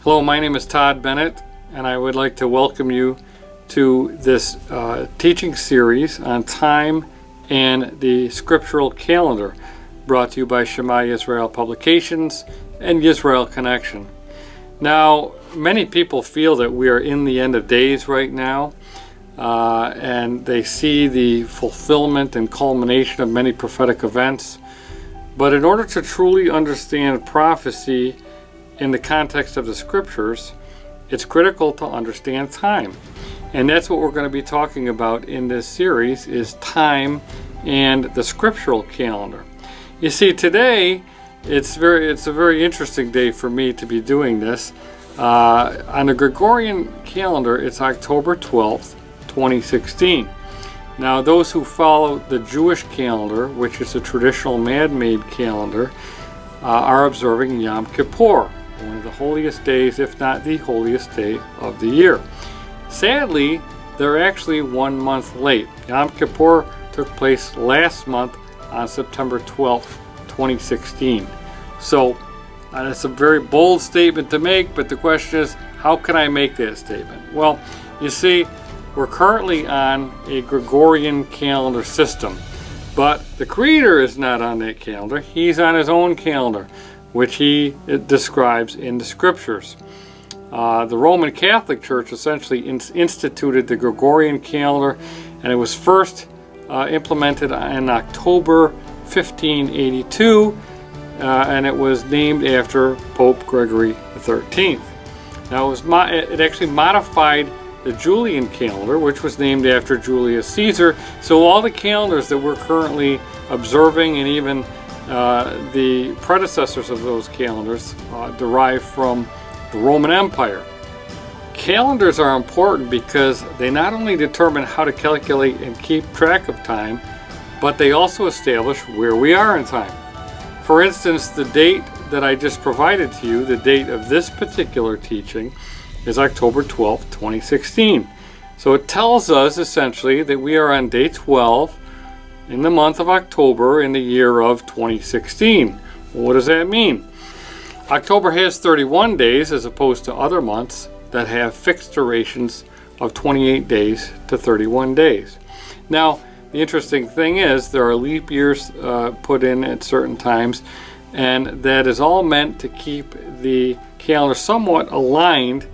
Hello, my name is Todd Bennett, and I would like to welcome you to this teaching series on time and the Scriptural Calendar, brought to you by Shema Yisrael Publications and Yisrael Connection. Now, many people feel that we are in the end of days right now, and they see the fulfillment and culmination of many prophetic events. But in order to truly understand prophecy in the context of the Scriptures, it's critical to understand time. And that's what we're going to be talking about in this series, is time and the Scriptural Calendar. You see, today, it's a very interesting day for me to be doing this. On the Gregorian calendar, it's October 12th, 2016. Now, those who follow the Jewish calendar, which is a traditional man-made calendar, are observing Yom Kippur, one of the holiest days, if not the holiest day of the year. Sadly, they're actually 1 month late. Yom Kippur took place last month on September 12th, 2016. So, it's a very bold statement to make, but the question is, how can I make that statement? Well, you see, we're currently on a Gregorian calendar system, but the Creator is not on that calendar. He's on his own calendar, which he describes in the Scriptures. The Roman Catholic Church essentially instituted the Gregorian calendar, and it was first implemented in October 1582, and it was named after Pope Gregory XIII. Now, it actually modified the Julian calendar, which was named after Julius Caesar. So all the calendars that we're currently observing, and even the predecessors of those calendars, derive from the Roman Empire. Calendars are important because they not only determine how to calculate and keep track of time, but they also establish where we are in time. For instance, the date that I just provided to you, the date of this particular teaching, is October 12th, 2016. So it tells us essentially that we are on day 12 in the month of October in the year of 2016. Well, what does that mean? October has 31 days as opposed to other months that have fixed durations of 28 days to 31 days. Now, the interesting thing is there are leap years put in at certain times, and that is all meant to keep the calendar somewhat aligned.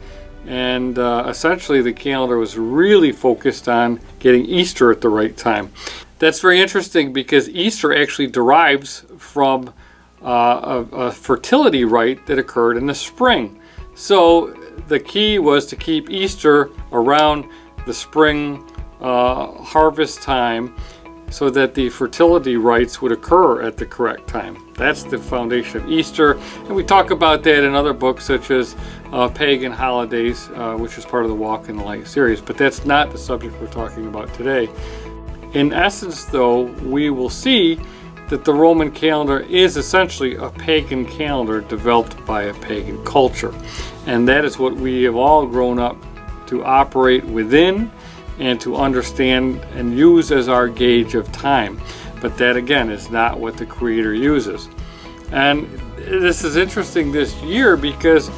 And essentially the calendar was really focused on getting Easter at the right time. That's very interesting because Easter actually derives from a fertility rite that occurred in the spring. So the key was to keep Easter around the spring harvest time so that the fertility rites would occur at the correct time. That's the foundation of Easter, and we talk about that in other books such as Pagan Holidays, which is part of the Walk in the Light series, but that's not the subject we're talking about today. In essence, though, we will see that the Roman calendar is essentially a pagan calendar developed by a pagan culture, and that is what we have all grown up to operate within and to understand and use as our gauge of time. But that, again, is not what the Creator uses. And this is interesting this year because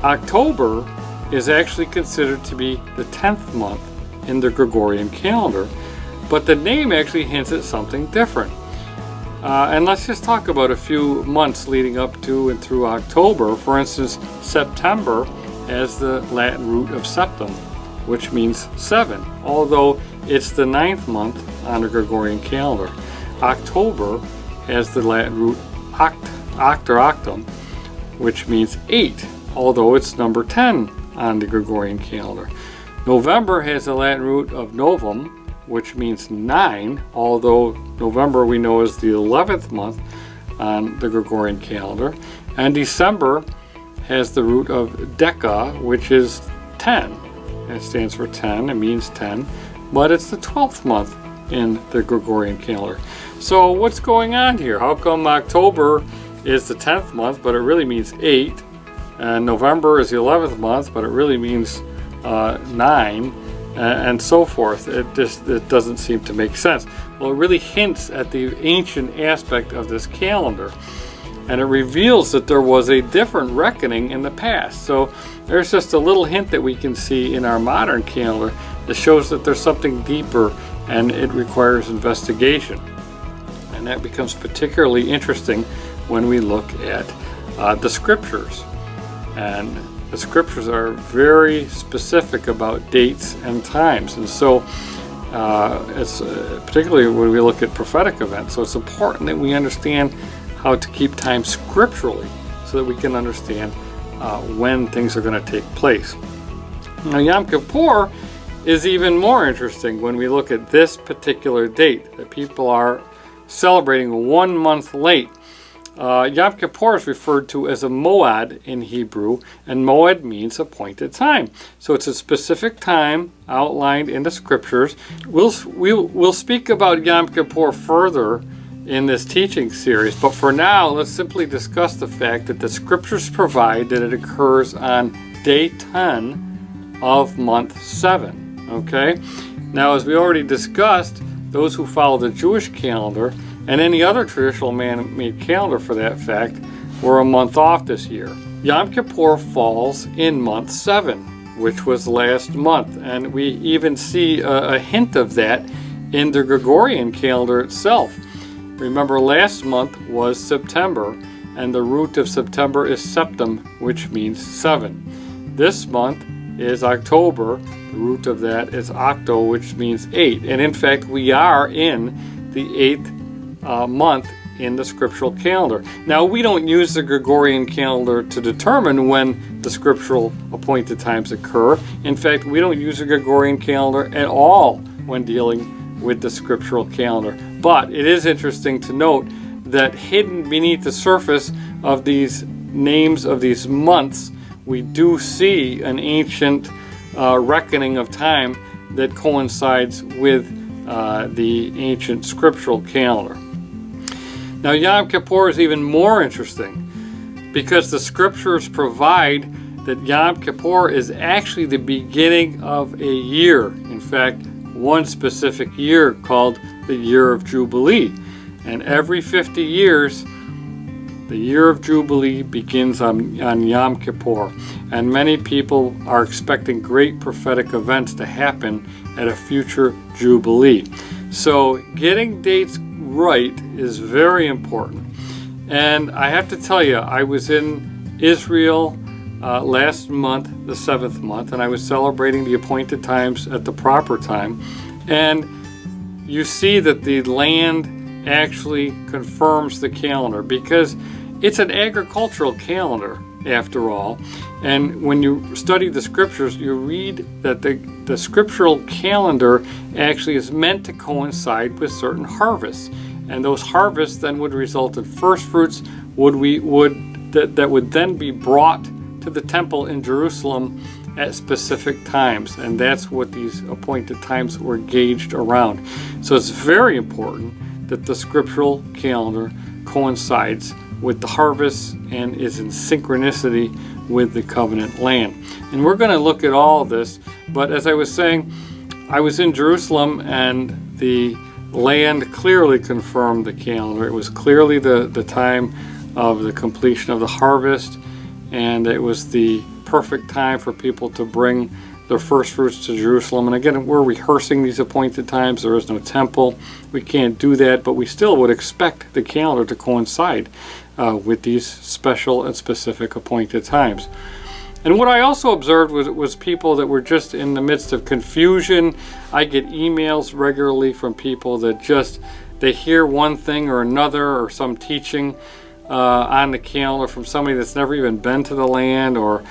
October is actually considered to be the 10th month in the Gregorian calendar, but the name actually hints at something different. And let's just talk about a few months leading up to and through October. For instance, September has the Latin root of septem, which means 7, although it's the 9th month on the Gregorian calendar. October has the Latin root octum, which means 8, although it's number 10 on the Gregorian calendar. November has the Latin root of novum, which means 9, although November we know is the 11th month on the Gregorian calendar. And December has the root of deca, which is 10. It stands for 10, it means 10, but it's the 12th month in the Gregorian calendar. So what's going on here? How come October is the 10th month, but it really means 8, and November is the 11th month, but it really means 9, and so forth? It doesn't seem to make sense. Well, it really hints at the ancient aspect of this calendar. and it reveals that there was a different reckoning in the past. So there's just a little hint that we can see in our modern calendar that shows that there's something deeper, and it requires investigation. And that becomes particularly interesting when we look at the scriptures. And the scriptures are very specific about dates and times. And so it's particularly when we look at prophetic events. So it's important that we understand how to keep time scripturally so that we can understand when things are going to take place. Now, Yom Kippur is even more interesting when we look at this particular date that people are celebrating 1 month late. Yom Kippur is referred to as a moed in Hebrew, and moed means appointed time. So it's a specific time outlined in the scriptures. We'll speak about Yom Kippur further in this teaching series, but for now, let's simply discuss the fact that the scriptures provide that it occurs on day 10 of month 7. Okay? Now, as we already discussed, those who follow the Jewish calendar and any other traditional man-made calendar for that fact were a month off this year. Yom Kippur falls in month 7, which was last month, and we even see a hint of that in the Gregorian calendar itself. Remember, last month was September, and the root of September is septem, which means 7. This month is October. The root of that is octo, which means 8. And in fact, we are in the 8th month in the scriptural calendar. Now, we don't use the Gregorian calendar to determine when the scriptural appointed times occur. In fact, we don't use the Gregorian calendar at all when dealing with the scriptural calendar. But it is interesting to note that hidden beneath the surface of these names of these months, we do see an ancient reckoning of time that coincides with the ancient scriptural calendar. Now, Yom Kippur is even more interesting because the scriptures provide that Yom Kippur is actually the beginning of a year. In fact, one specific year called the Year of Jubilee. And every 50 years, the Year of Jubilee begins on Yom Kippur. And many people are expecting great prophetic events to happen at a future Jubilee. So getting dates right is very important. And I have to tell you, I was in Israel last month, the 7th month, and I was celebrating the appointed times at the proper time. And you see that the land actually confirms the calendar because it's an agricultural calendar after all. And when you study the scriptures, you read that the scriptural calendar actually is meant to coincide with certain harvests. And those harvests then would result in first fruits that would then be brought to the temple in Jerusalem at specific times, and that's what these appointed times were gauged around. So it's very important that the scriptural calendar coincides with the harvest and is in synchronicity with the covenant land. And we're going to look at all of this, but as I was saying, I was in Jerusalem and the land clearly confirmed the calendar. It was clearly the time of the completion of the harvest, and it was the perfect time for people to bring their first fruits to Jerusalem. And again, we're rehearsing these appointed times. There is no temple. We can't do that, but we still would expect the calendar to coincide with these special and specific appointed times. And what I also observed was people that were just in the midst of confusion. I get emails regularly from people that they hear one thing or another, or some teaching on the calendar from somebody that's never even been to the land or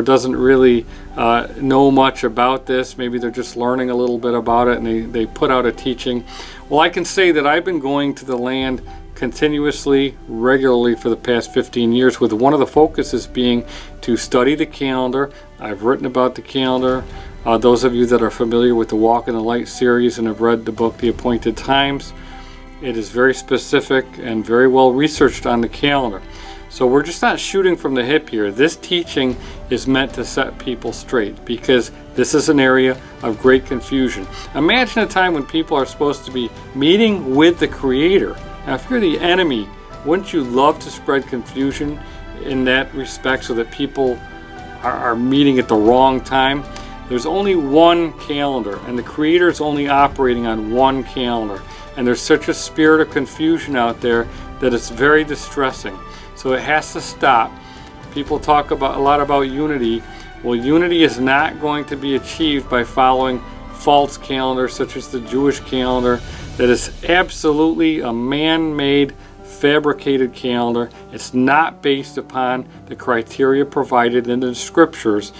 doesn't really know much about this. Maybe they're just learning a little bit about it, and they put out a teaching. Well, I can say that I've been going to the land continuously, regularly for the past 15 years, with one of the focuses being to study the calendar. I've written about the calendar. Those of you that are familiar with the Walk in the Light series and have read the book The Appointed Times, it is very specific and very well researched on the calendar. So we're just not shooting from the hip here. This teaching is meant to set people straight because this is an area of great confusion. Imagine a time when people are supposed to be meeting with the Creator. Now, if you're the enemy Wouldn't you love to spread confusion in that respect so that people are meeting at the wrong time? There's only one calendar, and the Creator is only operating on one calendar. And there's such a spirit of confusion out there that it's very distressing. So it has to stop. People talk a lot about unity. Well, unity is not going to be achieved by following false calendars such as the Jewish calendar that is absolutely a man-made, fabricated calendar. It's not based upon the criteria provided in the Scriptures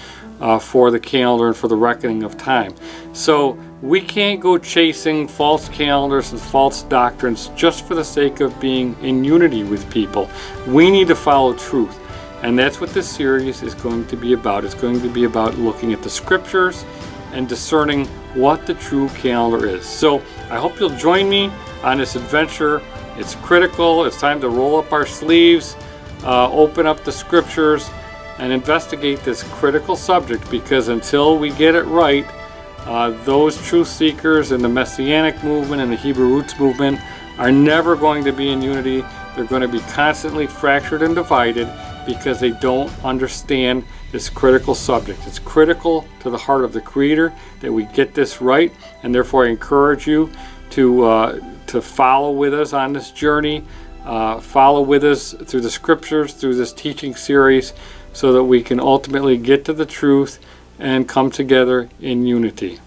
for the calendar and for the reckoning of time. So we can't go chasing false calendars and false doctrines just for the sake of being in unity with people. We need to follow truth. And that's what this series is going to be about. It's going to be about looking at the Scriptures and discerning what the true calendar is. So I hope you'll join me on this adventure. It's critical. It's time to roll up our sleeves, open up the Scriptures, and investigate this critical subject, because until we get it right, those truth seekers in the Messianic movement and the Hebrew Roots movement are never going to be in unity. They're going to be constantly fractured and divided because they don't understand this critical subject. It's critical to the heart of the Creator that we get this right, and therefore I encourage you to follow with us on this journey, follow with us through the Scriptures, through this teaching series, so that we can ultimately get to the truth and come together in unity.